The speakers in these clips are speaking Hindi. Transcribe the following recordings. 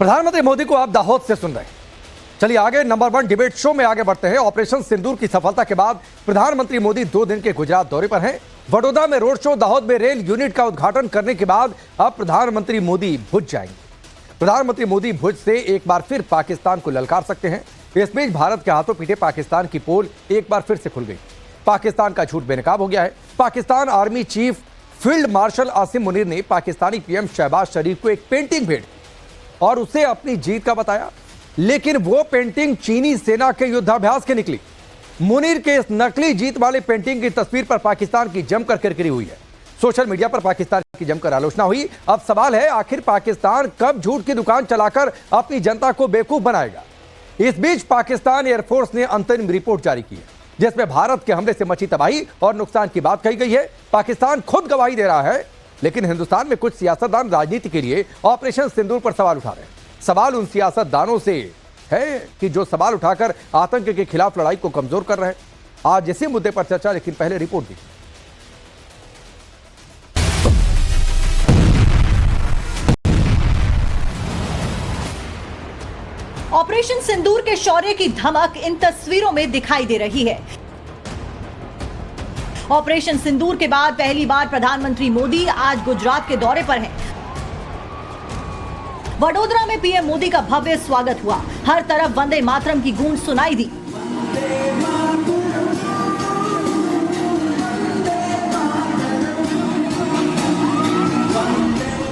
प्रधानमंत्री मोदी को आप दाहोद से सुन रहे हैं। चलिए आगे नंबर 1 डिबेट शो में आगे बढ़ते हैं। ऑपरेशन सिंदूर की सफलता के बाद प्रधानमंत्री मोदी 2 दिन के गुजरात दौरे पर हैं। वडोदरा में रोड शो, दाहोद में रेल यूनिट का उद्घाटन करने के बाद अब प्रधानमंत्री मोदी भुज जाएंगे। प्रधानमंत्री मोदी भुज से एक बार फिर पाकिस्तान को ललकार सकते हैं। इस बीच भारत के हाथों पीटे पाकिस्तान की पोल एक बार फिर से खुल गई। पाकिस्तान का झूठ बेनकाब हो गया है। Pakistan army chief field marshal Asim Munir ने पाकिस्तानी पीएम शहबाज शरीफ को एक पेंटिंग भेंट और उसे अपनी जीत का बताया, लेकिन वो पेंटिंग चीनी सेना के युद्धाभ्यास की निकली। मुनीर के इस नकली जीत वाली पेंटिंग की तस्वीर पर पाकिस्तान की जमकर किरकिरी हुई है। सोशल मीडिया पर पाकिस्तान की जमकर आलोचना हुई। अब सवाल है, आखिर पाकिस्तान कब झूठ की दुकान चलाकर अपनी जनता को बेवकूफ बनाएगा। इस बीच पाकिस्तान एयरफोर्स ने अंतरिम रिपोर्ट जारी की है, जिसमें भारत के हमले से मची तबाही और नुकसान की बात कही गई है। पाकिस्तान खुद गवाही दे रहा है, लेकिन हिंदुस्तान में कुछ सियासतदान राजनीति के लिए ऑपरेशन सिंदूर पर सवाल उठा रहे हैं। सवाल उन सियासतदानों से है कि जो सवाल उठाकर आतंक के खिलाफ लड़ाई को कमजोर कर रहे हैं। आज इसी मुद्दे पर चर्चा, लेकिन पहले रिपोर्ट दी। ऑपरेशन सिंदूर के शौर्य की धमक इन तस्वीरों में दिखाई दे रही है। ऑपरेशन सिंदूर के बाद पहली बार प्रधानमंत्री मोदी आज गुजरात के दौरे पर हैं। वडोदरा में पीएम मोदी का भव्य स्वागत हुआ। हर तरफ वंदे मातरम की गूंज सुनाई दी।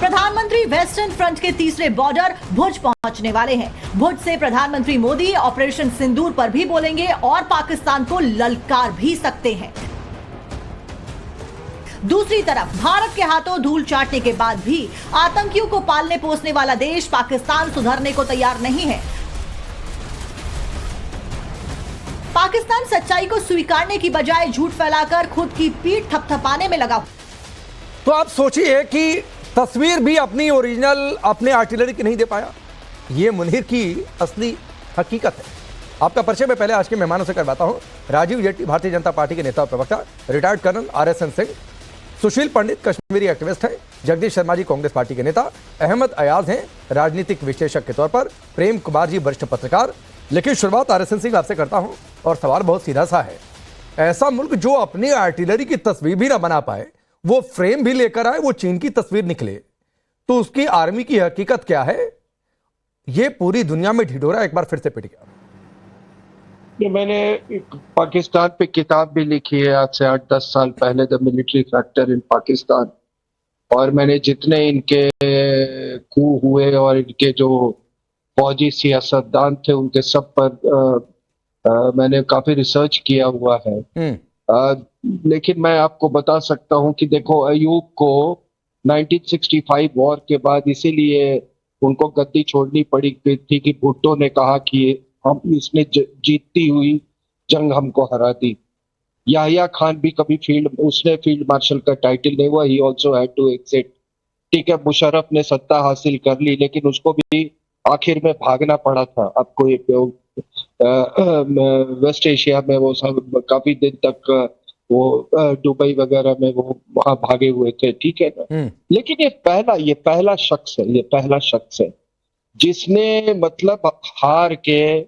प्रधानमंत्री वेस्टर्न फ्रंट के तीसरे बॉर्डर भुज पहुंचने वाले हैं। भुज से प्रधानमंत्री मोदी ऑपरेशन सिंदूर पर भी बोलेंगे और पाकिस्तान को ललकार भी सकते हैं। दूसरी तरफ भारत के हाथों धूल चाटने के बाद भी आतंकियों को पालने पोसने वाला देश पाकिस्तान सुधरने को तैयार नहीं है। पाकिस्तान सच्चाई को स्वीकारने की बजाय झूठ फैलाकर खुद की पीठ थपथपाने में लगा। तो आप सोचिए कि तस्वीर भी अपनी ओरिजिनल अपने आर्टिलरी की नहीं दे पाया। यह मुनीर की असली हकीकत है। आपका परिचय मैं पहले आज के मेहमानों से करवाता हूं। राजीव जेटली भारतीय जनता पार्टी के नेता और प्रवक्ता, रिटायर्ड कर्नल RSN सिंह। सुशील पंडित कश्मीरी एक्टिविस्ट हैं। जगदीश शर्मा जी कांग्रेस पार्टी के नेता। अहमद अयाज हैं राजनीतिक विश्लेषक के तौर पर। प्रेम कुमार जी वरिष्ठ पत्रकार। लेकिन शुरुआत RSN सिंह आपसे करता हूं और सवाल बहुत सीधा सा है। ऐसा मुल्क जो अपनी आर्टिलरी की तस्वीर भी ना बना पाए, वो फ्रेम भी लेकर आए, वो चीन की तस्वीर निकले, तो उसकी आर्मी की हकीकत क्या है? ये पूरी दुनिया में ढिढोरा एक बार फिर से पिट गया। मैंने पाकिस्तान पे किताब भी लिखी है आज से 8-10 साल पहले, the military factor in Pakistan. और मैंने जितने इनके कू हुए और इनके जो फौजी सियासतदान थे उनके सब पर मैंने काफी रिसर्च किया हुआ है। लेकिन मैं आपको बता सकता हूं कि देखो, अयूब को 1965 वॉर के बाद इसीलिए उनको गद्दी छोड़नी पड़ी थी कि भुट्टो ने कहा कि हम इसने जीतती हुई जंग हमको हरा दी। याहिया खान भी कभी उसने फील्ड मार्शल का टाइटल नहीं हुआ, he also had to exit. ठीक है, मुशर्रफ ने सत्ता हासिल कर ली, लेकिन उसको भी आखिर में भागना पड़ा था। आपको वेस्ट एशिया में वो सब काफी दिन तक वो दुबई वगैरह में वो वहां भागे हुए थे, ठीक है ना। लेकिन ये पहला शख्स है जिसने मतलब हार के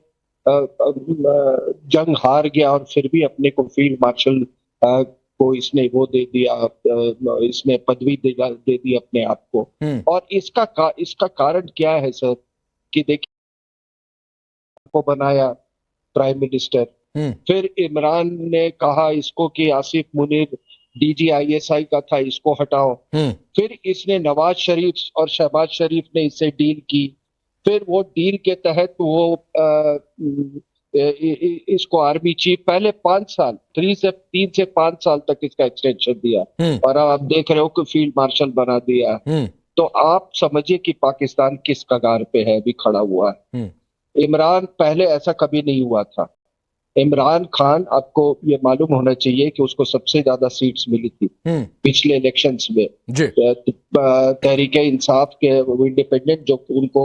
जंग हार गया और फिर भी अपने को फील्ड मार्शल को इसने वो दे दिया, इसने पदवी दे दी अपने आप को। और इसका कारण क्या है सर, कि देखिए को बनाया प्राइम मिनिस्टर, फिर इमरान ने कहा इसको कि आसिफ मुनीर DGISI का था, इसको हटाओ। फिर इसने नवाज शरीफ और शहबाज शरीफ ने इससे डील की। फिर वो डील के तहत वो इसको आर्मी चीफ पहले 5 साल 3 से 5 साल तक इसका एक्सटेंशन दिया, और अब आप देख रहे हो कि फील्ड मार्शल बना दिया। तो आप समझिए कि पाकिस्तान किस कगार पे है, अभी खड़ा हुआ है। इमरान पहले ऐसा कभी नहीं हुआ था। इमरान खान, आपको ये मालूम होना चाहिए कि उसको सबसे ज्यादा सीट्स मिली थी पिछले इलेक्शंस में। तहरीके इंसाफ के इंडिपेंडेंट जो उनको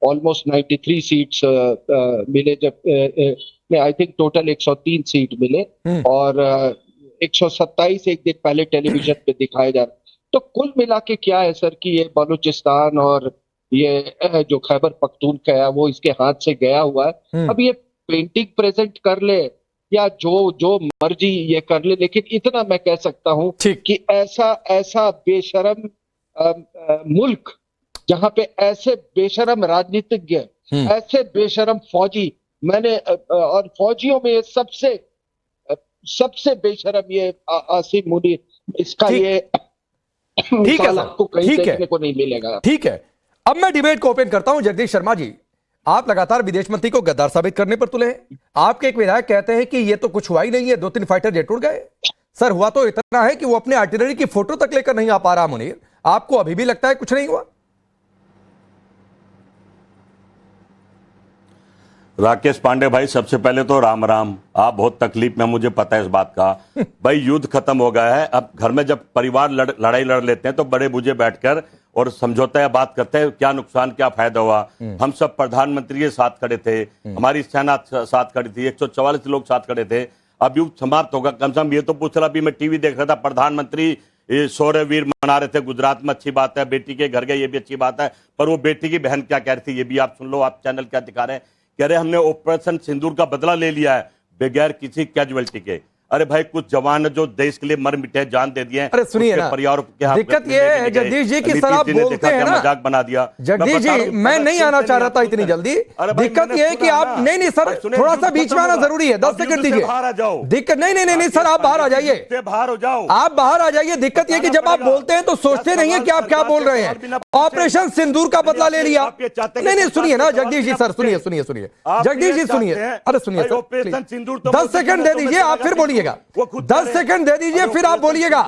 ऑलमोस्ट 93 सीट्स मिले, जब आई थिंक टोटल 103 सीट मिले, और 127 एक दिन पहले टेलीविजन पे दिखाए जा रहे। तो कुल मिला के क्या है सर कि ये बलूचिस्तान और ये जो खैबर पख्तूनख्वा है वो इसके हाथ से गया हुआ है। अब ये पेंटिंग प्रेजेंट कर ले या जो मर्जी ये कर ले, लेकिन इतना मैं कह सकता हूं कि ऐसा बेशरम मुल्क जहां पे ऐसे बेशरम राजनीतिज्ञ, ऐसे बेशरम फौजी, मैंने और फौजियों में सबसे बेशरम ये आसिम मुनीर, इसका ये ठीक है, आपको कहीं देखने को नहीं मिलेगा। ठीक है, अब मैं डिबेट को ओपन करता हूं। जगदीश शर्मा जी, आप लगातार विदेश मंत्री को गद्दार साबित करने पर तुले हैं। आपके एक विधायक कहते हैं कि ये तो कुछ हुआ ही नहीं है, 2-3 फाइटर जेट उड़ गए। सर, हुआ तो इतना है कि वो अपने आर्टिलरी की फोटो तक लेकर नहीं आ पा रहा। मुनीर, आपको अभी भी लगता है कुछ नहीं हुआ? राकेश पांडे भाई, सबसे पहले तो राम राम। आप बहुत तकलीफ में, मुझे पता है इस बात का। भाई, युद्ध खत्म हो गया है। अब घर में जब परिवार लड़ाई लड़ लेते हैं तो बड़े बूझे बैठकर और समझौता या बात करते हैं, क्या नुकसान क्या फायदा हुआ। हम सब प्रधानमंत्री के साथ खड़े थे, हमारी सेना साथ खड़ी थी, 144 लोग साथ खड़े थे। अब युद्ध समाप्त होगा, कम से कम ये तो पूछ रहा। अभी मैं टीवी देख रहा था, प्रधानमंत्री शौर्यवीर मना रहे थे। गुजरात में अच्छी बात है, बेटी के घर गए, ये भी अच्छी बात है। पर वो बेटी की बहन क्या कह रही थी, ये भी आप सुन लो। आप चैनल क्या दिखा रहे हैं, कह रहे हमने ऑपरेशन सिंदूर का बदला ले लिया है बगैर किसी कैजुअलिटी के। अरे भाई, कुछ जवान जो देश के लिए मर मिटे, जान दे दिए। अरे सुनिए ना, दिक्कत ये है जगदीश जी की सर आप बोलते हैं ना, मजाक बना दिया। जगदीश जी, मैं नहीं आना चाह रहा था इतनी जल्दी। दिक्कत ये है कि आप नहीं सर, थोड़ा सा बीच में आना जरूरी है। 10 सेकंड दीजिए। दिक्कत नहीं सर, आप बाहर आ जाइए, बाहर हो जाओ, आप बाहर आ जाइए। दिक्कत ये कि जब आप बोलते हैं तो सोचते नहीं है कि आप क्या बोल रहे हैं। ऑपरेशन सिंदूर का बदला ले लिया। नहीं, सुनिए ना जगदीश जी सर, सुनिए जगदीश जी, सुनिए। अरे सुनिए सर, ऑपरेशन सिंदूर 10 सेकंड दे दीजिए, आप फिर बोलिएगा। 10 सेकंड दे दीजिए, फिर आप बोलिएगा।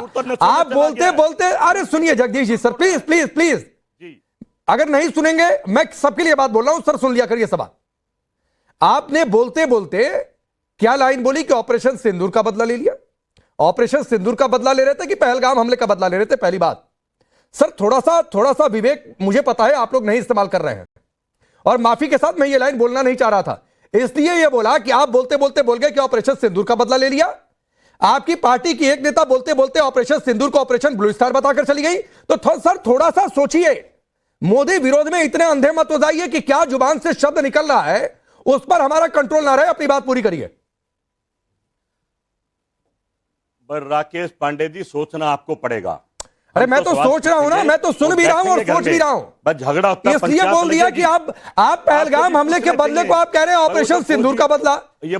आप बोलते अरे सुनिए जगदीश जी सर, प्लीज अगर नहीं सुनेंगे, मैं सबके लिए बात बोल रहा हूं सर, सुन लिया करिए सब। आपने बोलते क्या लाइन बोली कि ऑपरेशन सिंदूर का बदला ले लिया। ऑपरेशन सिंदूर का बदला ले रहे थे कि पहलगाम हमले का बदला ले रहे थे? पहली बात सर, थोड़ा सा विवेक, मुझे पता है आप लोग नहीं इस्तेमाल कर रहे हैं, और माफी के साथ मैं ये लाइन बोलना नहीं चाह रहा था, इसलिए ये बोला कि आप बोलते बोल गए कि ऑपरेशन सिंदूर का बदला ले लिया। आपकी पार्टी की एक नेता बोलते ऑपरेशन सिंदूर को ऑपरेशन ब्लू स्टार बताकर चली गई। तो सर, थोड़ा सा सोचिए। मोदी विरोध में इतने अंधे मत हो जाइए कि क्या जुबान से शब्द निकल रहा है उस पर हमारा कंट्रोल ना रहे। अपनी बात पूरी करिए। राकेश पांडे जी, सोचना आपको पड़ेगा। अरे मैं तो सोच रहा हूं ना, मैं तो सुन भी रहा हूं और सोच भी रहा हूं। बस झगड़ा होता है, इसलिए बोल दिया कि आप पहलगाम हमले के बदले को आप कह रहे हैं ऑपरेशन सिंदूर का बदला।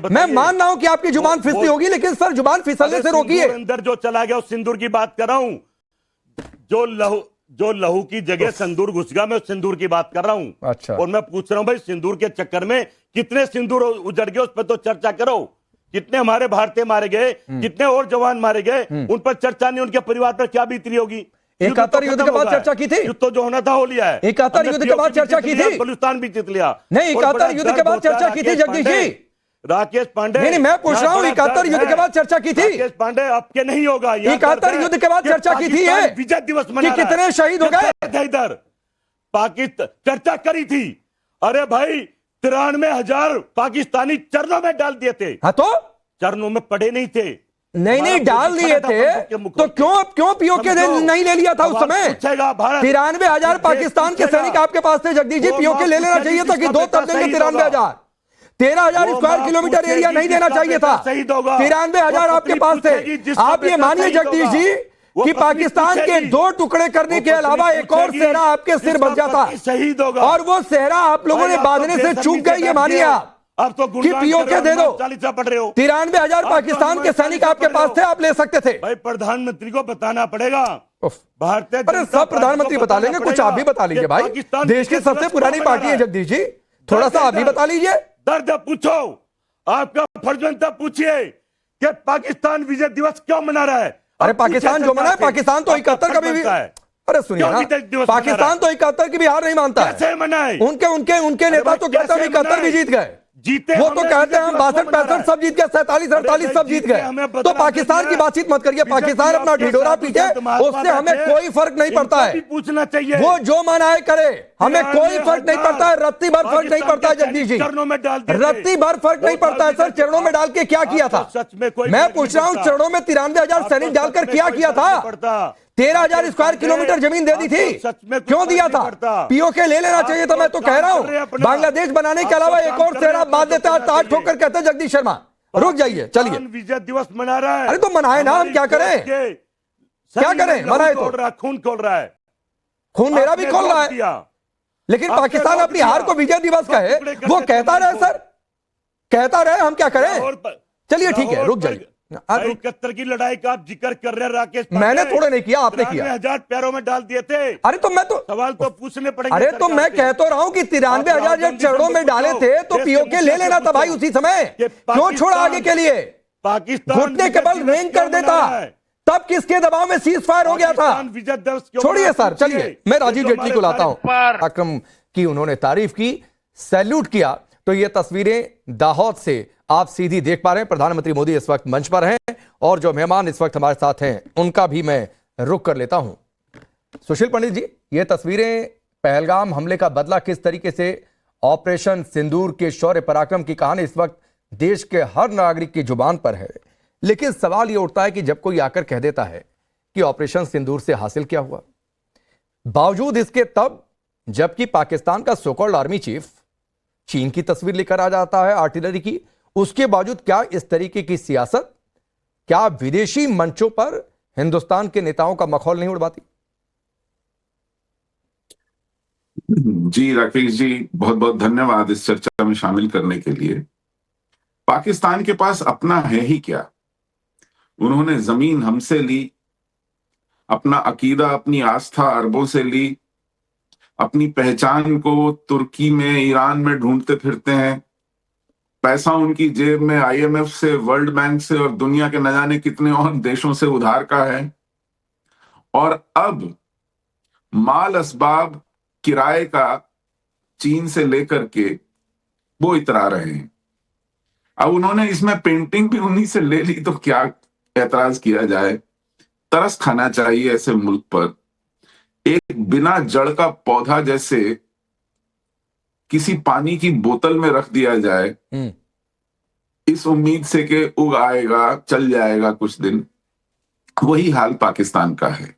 मैं मान रहा हूं कि आपकी जुबान फिसली होगी, लेकिन सर जुबान फिसलने से रोकिए। अंदर जो चला गया उस सिंदूर की बात कर रहा हूं। जो लहू की जगह सिंदूर घुस गया, मैं उस सिंदूर की बात कर रहा हूं। अच्छा। और मैं पूछ रहा हूं भाई, सिंदूर के चक्कर में कितने सिंदूर उजड़ गए, उस पर तो चर्चा करो। कितने हमारे भारतीय मारे गए, कितने और जवान मारे गए, उन पर चर्चा नहीं। उनके परिवार पर क्या बीती होगी। 71 युद्ध के बाद चर्चा की थी। युद्ध तो जो होना था हो लिया है। 71 युद्ध के बाद चर्चा की थी। बलूचिस्तान भी जीत लिया। नहीं, 71 युद्ध के बाद चर्चा की थी जगदीश जी। राकेश पांडे, नहीं, मैं पूछ रहा हूं, 71 युद्ध के बाद चर्चा की थी। राकेश पांडे, आपके नहीं होगा। 71 युद्ध के बाद चर्चा की थी विजय दिवस मना कि कितने शहीद हो गए। इधर पाकिस्तान चर्चा करी थी। अरे भाई, 93,000 पाकिस्तानी चरणों में डाल दिए थे। हाँ, तो चरणों में पड़े नहीं थे। नहीं डाल दिए थे तो क्यों पीओके नहीं ले लिया था उस समय? 93,000 पाकिस्तान के सैनिक आपके पास थे जगदीश जी। पीओके ले लेना चाहिए था कि 2 तब देंगे 93,000। 13,000 स्क्वायर किलोमीटर एरिया नहीं देना चाहिए था। 93,000 आपके पास थे। आप ये मानिए जगदीश जी कि पाकिस्तान के 2 टुकड़े करने के अलावा एक और सेहरा आपके सिर बन जाता, शहीद होगा। और वो सेहरा आप लोगों ने बांधने से चूक गए। ये मानिए आप अब तो कि पीओके दे दो। 40 पढ़ रहे हो। 93,000 पाकिस्तान के सैनिक आपके पास थे, आप ले सकते थे। भाई, प्रधानमंत्री को बताना पड़ेगा। भारतीय अरे सब प्रधानमंत्री बता लेंगे, कुछ आप भी बता लीजिए भाई। देश की सबसे पुरानी पार्टी है जगदीश जी, थोड़ा सा आप भी बता लीजिए। दर्द पूछो, आपका फर्ज बनता पूछिए कि पाकिस्तान विजय दिवस क्यों मना रहा है। अरे पाकिस्तान जो मना है, पाकिस्तान तो 71 का भी, अरे सुनिए ना, पाकिस्तान तो 71 की भी हार नहीं मानता है। कैसे मनाए? उनके नेता तो कहते हैं 71 भी जीत गए। जीते वो तो कहते हैं हम 62-65 सब जीत गए, 47-48 सब जीत गए। तो पाकिस्तान की बातचीत मत करिए। पाकिस्तान अपना ढिढोरा पीटे, उससे हमें कोई फर्क नहीं पड़ता है। पूछना चाहिए, वो जो मनाए करे, हमें कोई फर्क नहीं पड़ता है। रत्ती भर फर्क नहीं पड़ता है जगदीश जी, रत्ती भर फर्क नहीं पड़ता है। सर, चरणों में डाल के क्या किया था? सच में कोई मैं पूछ रहा हूं, चरणों में 93,000 सैनिक डालकर क्या किया था? 13,000 स्क्वायर किलोमीटर जमीन दे दी थी। सच में कुछ क्यों दिया फर्क था? नहीं पड़ता। पीओके ले लेना चाहिए था। मैं तो कह रहा काम कर रहे हैं हूं अपना। बांग्लादेश बनाने के आप अलावा तो एक काम और कर रहे सेहरा हैं, बांध देता है। अपना ताज चाहिए। ठोकर कहते हैं जगदीश शर्मा। रुक जाइए, चलिए। पाकिस्तान विजय दिवस मना रहा है। अरे तो मनाए ना, हम हमारी क्या करें? देश के क्या शरीर में करें? लहू मनाए तो खोल रहा है, खून खोल रहा है। खून मेरा भी आपने खोल रहा रोक है। दिया। लेकिन आपने पाकिस्तान रोक अपनी हार दिया। को विजय दिवस कहे, टुकड़े करके वो कहता रहे जमीन को। सर, कहता रहे, हम क्या करें? लाहौर पर- चलिए ठीक है, लाहौर रुक पर जाइए। 71 की लड़ाई का आप जिक्र कर रहे हैं राकेश पांडे। मैंने थोड़े नहीं किया, आपने किया। 93,000 पैरों में डाल दिए थे। अरे तो मैं तो सवाल तो पूछने पड़ेंगे। अरे तो सरकार मैं से। कह तो रहा हूं कि 93,000 जब चरणों में डाले थे तो पीओके ले लेना था भाई उसी समय। क्यों छोड़ा आगे के लिए? पाकिस्तान घुटने के बल रेंग कर देता, तब किसके दबाव में सीज फायर हो गया था? विजय दिवस क्यों छोड़िए मना? सर, चलिए पूछिए। मैं ये राजीव जो जेटली को हमारे लाता हूं। पराक्रम की उन्होंने तारीफ की, सैल्यूट किया। तो ये तस्वीरें दाहोद से आप सीधी देख पा रहे हैं। प्रधानमंत्री मोदी इस वक्त मंच पर हैं और जो मेहमान इस वक्त हमारे साथ हैं उनका भी मैं रुख कर लेता हूं। सुशील पंडित जी, ये तस्वीरें पहलगाम हमले का बदला किस तरीके से, ऑपरेशन सिंदूर के शौर्य पराक्रम की कहानी इस वक्त देश के हर नागरिक की जुबान पर है। लेकिन सवाल यह उठता है कि जब कोई आकर कह देता है कि ऑपरेशन सिंदूर से हासिल क्या हुआ, बावजूद इसके तब जबकि पाकिस्तान का सोकॉल्ड आर्मी चीफ चीन की तस्वीर लेकर आ जाता है आर्टिलरी की, उसके बावजूद क्या इस तरीके की सियासत, क्या विदेशी मंचों पर हिंदुस्तान के नेताओं का मखौल नहीं उड़वाती? जी राकेश जी, बहुत बहुत धन्यवाद इस चर्चा में शामिल करने के लिए। पाकिस्तान के पास अपना है ही क्या? उन्होंने जमीन हमसे ली, अपना अकीदा, अपनी आस्था अरबों से ली, अपनी पहचान को तुर्की में, ईरान में ढूंढते फिरते हैं। पैसा उनकी जेब में आईएमएफ से, वर्ल्ड बैंक से और दुनिया के न जाने कितने और देशों से उधार का है। और अब माल असबाब किराए का चीन से लेकर के वो इतरा रहे हैं। अब उन्होंने इसमें पेंटिंग भी उन्हीं से ले ली तो क्या ऐतराज किया जाए? तरस खाना चाहिए ऐसे मुल्क पर। एक बिना जड़ का पौधा जैसे किसी पानी की बोतल में रख दिया जाए इस उम्मीद से कि उग आएगा, चल जाएगा कुछ दिन, वही हाल पाकिस्तान का है।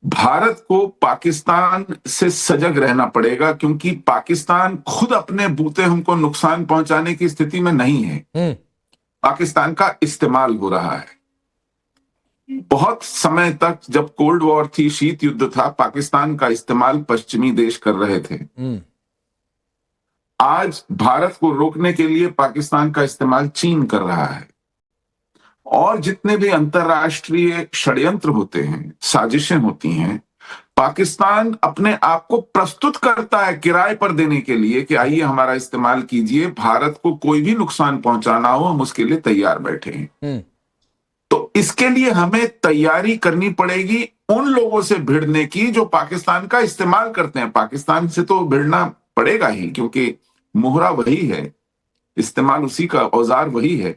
भारत को पाकिस्तान से सजग रहना पड़ेगा क्योंकि पाकिस्तान खुद अपने बूते हमको नुकसान पहुंचाने की स्थिति में नहीं है। पाकिस्तान का इस्तेमाल हो रहा है। बहुत समय तक जब कोल्ड वॉर थी, शीत युद्ध था, पाकिस्तान का इस्तेमाल पश्चिमी देश कर रहे थे। आज भारत को रोकने के लिए पाकिस्तान का इस्तेमाल चीन कर रहा है। और जितने भी अंतर्राष्ट्रीय षड्यंत्र होते हैं, साजिशें होती हैं, पाकिस्तान अपने आप को प्रस्तुत करता है किराए पर देने के लिए कि आइए हमारा इस्तेमाल कीजिए, भारत को कोई भी नुकसान पहुंचाना हो हम उसके लिए तैयार बैठे हैं। तो इसके लिए हमें तैयारी करनी पड़ेगी उन लोगों से भिड़ने की जो पाकिस्तान का इस्तेमाल करते हैं। पाकिस्तान से तो भिड़ना पड़ेगा ही क्योंकि मोहरा वही है, इस्तेमाल उसी का औजार वही है।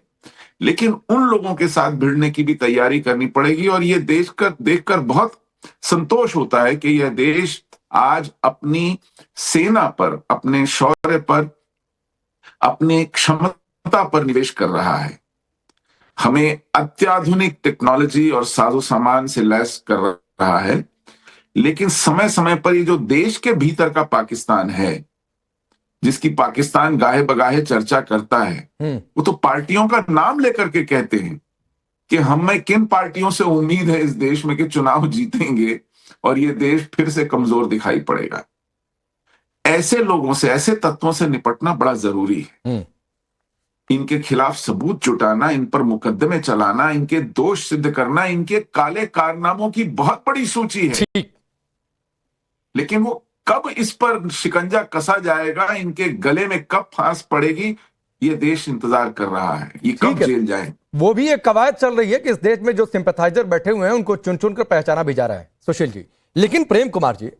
लेकिन उन लोगों के साथ भिड़ने की भी तैयारी करनी पड़ेगी। और ये देखकर बहुत संतोष होता है कि यह देश आज अपनी सेना पर, अपने शौर्य पर, अपने क्षमता पर निवेश कर रहा है। हमें अत्याधुनिक टेक्नोलॉजी और साजो सामान से लैस कर रहा है। लेकिन समय समय पर ये जो देश के भीतर का पाकिस्तान है, जिसकी पाकिस्तान गाहे बगाहे चर्चा करता है, वो तो पार्टियों का नाम लेकर के कहते हैं कि हमें किन पार्टियों से उम्मीद है इस देश में कि चुनाव जीतेंगे और ये देश फिर से कमजोर दिखाई पड़ेगा। ऐसे लोगों से, ऐसे तत्वों से निपटना बड़ा जरूरी है। इनके खिलाफ सबूत जुटाना, इन पर मुकदमे चलाना, इनके दोष सिद्ध करना, इनके काले कारनामों की बहुत बड़ी सूची है। लेकिन वो कब इस पर शिकंजा कसा जाएगा, इनके गले में कब फांस पड़ेगी, ये देश इंतजार कर रहा है। ये कब जेल जाए, वो भी एक कवायद चल रही है कि इस देश में जो सिंपैथाइजर बैठे हुए हैं उनको चुन चुन कर पहचाना भी जा रहा है। सुशील जी, लेकिन प्रेम कुमार जी,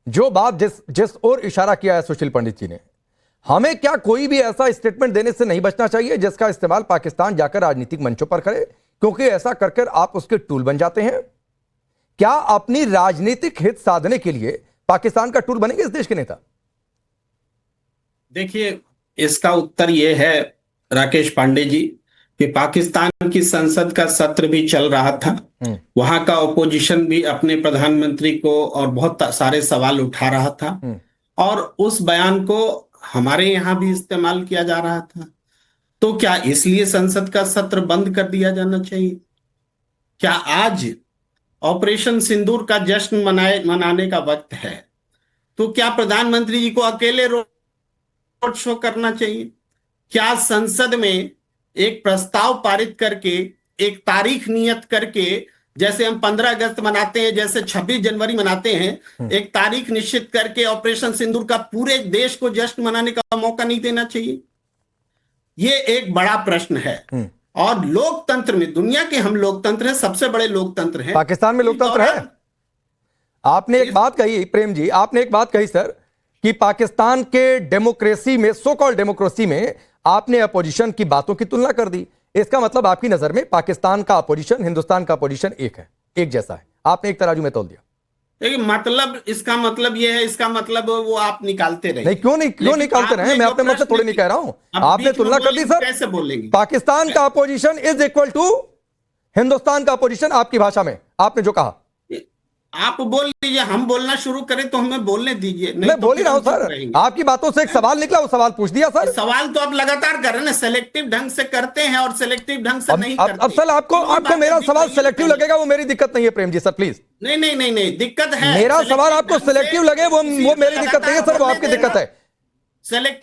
जो बात जिस ओर इशारा किया है सुशील पंडित जी ने, हमें क्या कोई भी ऐसा स्टेटमेंट देने से नहीं बचना चाहिए जिसका इस्तेमाल पाकिस्तान जाकर राजनीतिक मंचों पर करे, क्योंकि ऐसा कर आप उसके टूल बन जाते हैं? क्या अपनी राजनीतिक हित साधने के लिए पाकिस्तान का टूल बनेंगे इस देश के नेता? देखिए, इसका उत्तर यह है राकेश पांडे जी कि पाकिस्तान की संसद का सत्र भी चल रहा था, वहां का ओपोजिशन भी अपने प्रधानमंत्री को और बहुत सारे सवाल उठा रहा था, और उस बयान को हमारे यहाँ भी इस्तेमाल किया जा रहा था। तो क्या इसलिए संसद का सत्र बंद कर दिया जाना चाहिए? क्या आज ऑपरेशन सिंदूर का जश्न मनाने का वक्त है? तो क्या प्रधानमंत्री जी को अकेले रोड शो करना चाहिए? क्या संसद में एक प्रस्ताव पारित करके, एक तारीख नियत करके, जैसे हम 15 अगस्त मनाते हैं, जैसे 26 जनवरी मनाते हैं, एक तारीख निश्चित करके ऑपरेशन सिंदूर का पूरे देश को जश्न मनाने का मौका नहीं देना चाहिए? ये एक बड़ा प्रश्न है। और लोकतंत्र में, दुनिया के हम लोकतंत्र हैं, सबसे बड़े लोकतंत्र हैं, पाकिस्तान में लोकतंत्र है। आपने एक बात कही प्रेम जी, आपने एक बात कही सर कि पाकिस्तान के डेमोक्रेसी में, सो कॉल्ड डेमोक्रेसी में आपने अपोजिशन की बातों की तुलना कर दी। इसका मतलब आपकी नजर में पाकिस्तान का अपोजिशन, हिंदुस्तान का अपोजिशन एक है, एक जैसा है। आपने एक तराजू में तौल दिया। देखिए, मतलब इसका मतलब ये है, इसका मतलब वो आप निकालते रहे। नहीं, क्यों निकालते रहे? मैं अपने मत से थोड़ी नहीं कह रहा हूं। आपने तुलना कर दी सर। कैसे बोलेंगे? पाकिस्तान का opposition is equal to Hindustan का अपोजिशन, आपकी भाषा में आपने जो कहा। आप बोल लीजिए, हम बोलना शुरू करें तो हमें बोलने दीजिए। मैं बोल ही रहा हूं सर, आपकी बातों से एक सवाल निकला, वो सवाल पूछ दिया सर। सवाल तो आप लगातार कर रहे हैं ना, सेलेक्टिव ढंग से करते हैं और सेलेक्टिव ढंग से नहीं करते। अब सर आपको मेरा सवाल सेलेक्टिव लगेगा, वो मेरी दिक्कत नहीं है प्रेम जी सर, प्लीज। नहीं, दिक्कत है। मेरा सवाल आपको सेलेक्टिव लगे, वो मेरी दिक्कत नहीं है सर, वो आपकी दिक्कत है।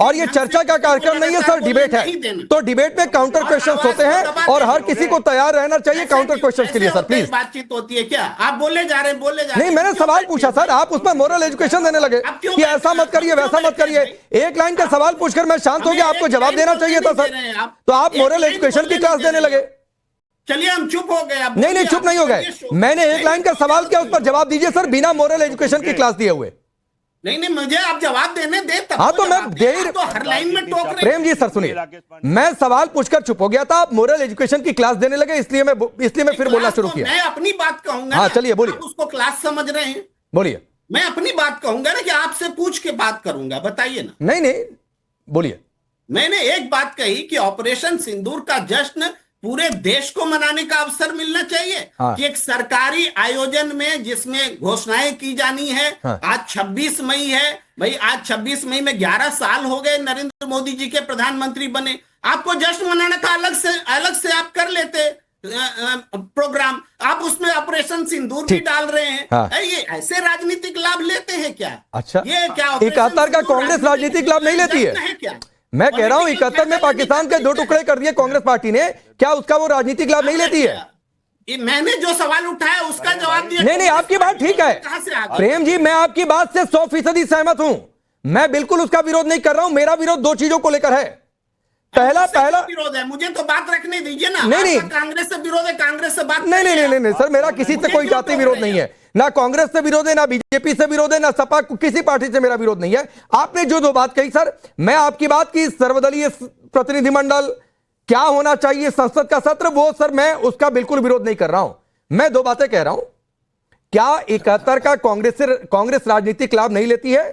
और ये चर्चा का कार्यक्रम नहीं है सर, डिबेट है। तो डिबेट में काउंटर क्वेश्चंस होते हैं और हर किसी को तैयार रहना चाहिए काउंटर क्वेश्चंस के लिए सर, प्लीज। बातचीत होती है क्या? आप बोले जा रहे हैं। नहीं, मैंने सवाल पूछा सर, आप उसमें मोरल एजुकेशन देने लगे कि ऐसा मत करिए, वैसा मत करिए। एक लाइन का सवाल पूछकर मैं शांत हो गया, आपको जवाब देना चाहिए था सर, तो आप मोरल एजुकेशन की क्लास देने लगे। चलिए हम चुप हो गए। नहीं, चुप नहीं हो गए। मैंने एक लाइन का सवाल किया, उस पर जवाब दीजिए सर, बिना मोरल एजुकेशन की क्लास दिए हुए। नहीं, मुझे आप जवाब देने दे तब। हाँ, तो मैं दे ही तो हर लाइन में टोक रहे। प्रेम जी सर सुनिए, मैं सवाल पूछकर चुप हो गया था, आप मोरल एजुकेशन की क्लास देने लगे, इसलिए मैं फिर बोलना शुरू किया। मैं अपनी बात कहूंगा। हाँ, चलिए बोलिए। आप उसको क्लास समझ रहे हैं? बोलिए। मैं अपनी बात कहूंगा ना, कि आपसे पूछ के बात करूंगा, बताइए ना। नहीं, बोलिए। मैंने एक बात कही कि ऑपरेशन सिंदूर का जश्न पूरे देश को मनाने का अवसर मिलना चाहिए। हाँ। कि एक सरकारी आयोजन में जिसमें घोषणाएं की जानी है। हाँ। आज 26 मई है भाई, आज 26 मई में 11 साल हो गए नरेंद्र मोदी जी के प्रधानमंत्री बने। आपको जश्न मनाने का अलग से आप कर लेते प्रोग्राम, आप उसमें ऑपरेशन सिंदूर भी डाल रहे हैं। हाँ। ये ऐसे राजनीतिक लाभ लेते हैं क्या? अच्छा, ये क्या 71 का कांग्रेस राजनीतिक लाभ नहीं लेती है क्या? मैं कह रहा हूं 71 में पाकिस्तान के 2 टुकड़े कर दिए कांग्रेस पार्टी ने, क्या उसका वो राजनीतिक लाभ नहीं लेती है? मैंने जो सवाल उठाया उसका जवाब दिया। नहीं, आपकी बात ठीक है प्रेम जी, मैं आपकी बात से 100% सहमत हूं। मैं बिल्कुल उसका विरोध नहीं कर रहा हूं। मेरा विरोध 2 चीजों को लेकर है। पहला विरोध है, मुझे तो बात रखने दीजिए ना। नहीं, कांग्रेस से विरोध है, कांग्रेस से बात नहीं सर, मेरा किसी से कोई जाति विरोध नहीं है, ना कांग्रेस से विरोध है, ना बीजेपी से विरोध है, ना सपा, किसी पार्टी से मेरा विरोध नहीं है। आपने जो 2 बात कही सर, मैं आपकी बात की सर्वदलीय प्रतिनिधिमंडल क्या होना चाहिए, संसद का सत्र, वो सर मैं उसका बिल्कुल विरोध नहीं कर रहा हूं। मैं 2 बातें कह रहा हूं। क्या 71 का कांग्रेस राजनीतिक लाभ नहीं लेती है,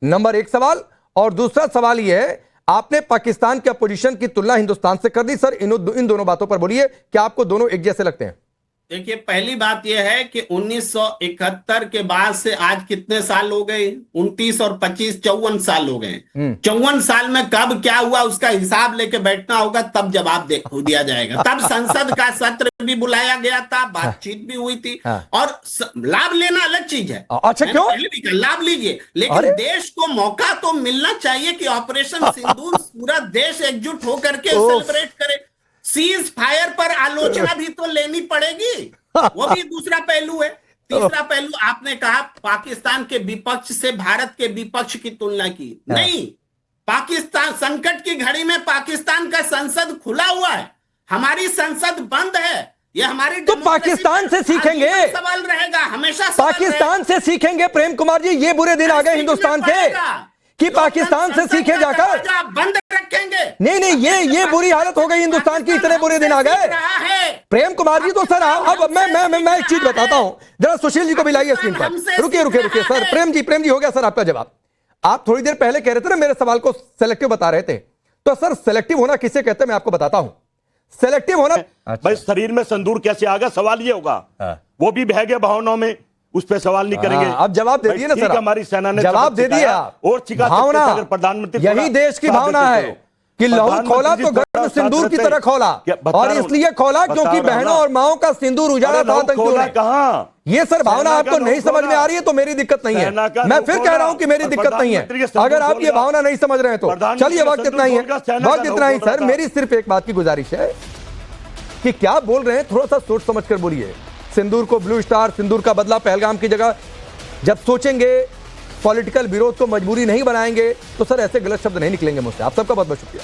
नंबर 1 सवाल। और दूसरा सवाल यह है, आपने पाकिस्तान के अपोजिशन की तुलना हिंदुस्तान से कर दी सर। इन दोनों बातों पर बोलिए, क्या आपको दोनों एक जैसे लगते हैं? देखिए, पहली बात यह है कि 1971 के बाद से आज कितने साल हो गए? 29 और 25 54 साल हो गए। 54 साल में कब क्या हुआ उसका हिसाब लेके बैठना होगा, तब जवाब दिया जाएगा। तब संसद का सत्र भी बुलाया गया था, बातचीत भी हुई थी। और लाभ लेना अलग चीज है। अच्छा, क्यों? पहले भी लाभ लीजिए, लेकिन देश को मौका तो मिलना चाहिए कि ऑपरेशन सिंदूर पूरा देश एकजुट होकर के सेलिब्रेट करे। सीज फायर पर आलोचना भी तो लेनी पड़ेगी, वो भी दूसरा पहलू है। तीसरा पहलू, आपने कहा पाकिस्तान के विपक्ष से भारत के विपक्ष की तुलना की। नहीं, पाकिस्तान संकट की घड़ी में पाकिस्तान का संसद खुला हुआ है, हमारी संसद बंद है। ये हमारी तो पाकिस्तान से सीखेंगे, सवाल रहेगा हमेशा। पाकिस्तान से सीखेंगे प्रेम कुमार जी। ये बुरे दिन आ गए हिंदुस्तान के कि पाकिस्तान से सीखे जाकर बंद रखेंगे। नहीं, ये बुरी हालत हो गई हिंदुस्तान की, इतने बुरे दिन आ गए प्रेम कुमार जी। तो सर अब मैं एक चीज बताता हूं, जरा सुशील जी को भी लाइए स्क्रीन पर। रुकिए सर, प्रेम जी हो गया सर आपका जवाब। आप थोड़ी देर पहले कह रहे थे ना, मेरे सवाल को सेलेक्टिव बता रहे थे। तो सर सेलेक्टिव होना किसे कहते हैं मैं आपको बताता हूं। सेलेक्टिव होना। भाई शरीर में सिंदूर कैसे आ गया, सवाल ये होगा। वो भी बह गए भावनाओं में, उस पे सवाल नहीं करेंगे। अब जवाब दे दिए ना सर, हमारी सेना ने जवाब दे दिया और भावना, अगर प्रधानमंत्री यही देश की भावना है कि लहू खोला तो गर्द सिंदूर की तरह खोला, और इसलिए खोला क्योंकि बहनों और माओं का सिंदूर उजाड़ा था आतंकियों ने। कहां ये सर भावना आपको नहीं समझ में आ रही है तो मेरी दिक्कत नहीं है, मैं फिर कह रहा हूं कि मेरी दिक्कत नहीं है। अगर आप ये भावना नहीं समझ रहे हैं तो चलिए, वक्त इतना ही है, वक्त इतना ही। सर मेरी सिर्फ एक बात की गुजारिश है कि क्या बोल रहे हैं थोड़ा सा सोच समझ कर बोलिए। सिंदूर को ब्लू स्टार, सिंदूर का बदला पहलगाम की जगह, जब सोचेंगे पॉलिटिकल विरोध को मजबूरी नहीं बनाएंगे तो सर ऐसे गलत शब्द नहीं निकलेंगे मुझसे। आप सबका बहुत बहुत शुक्रिया।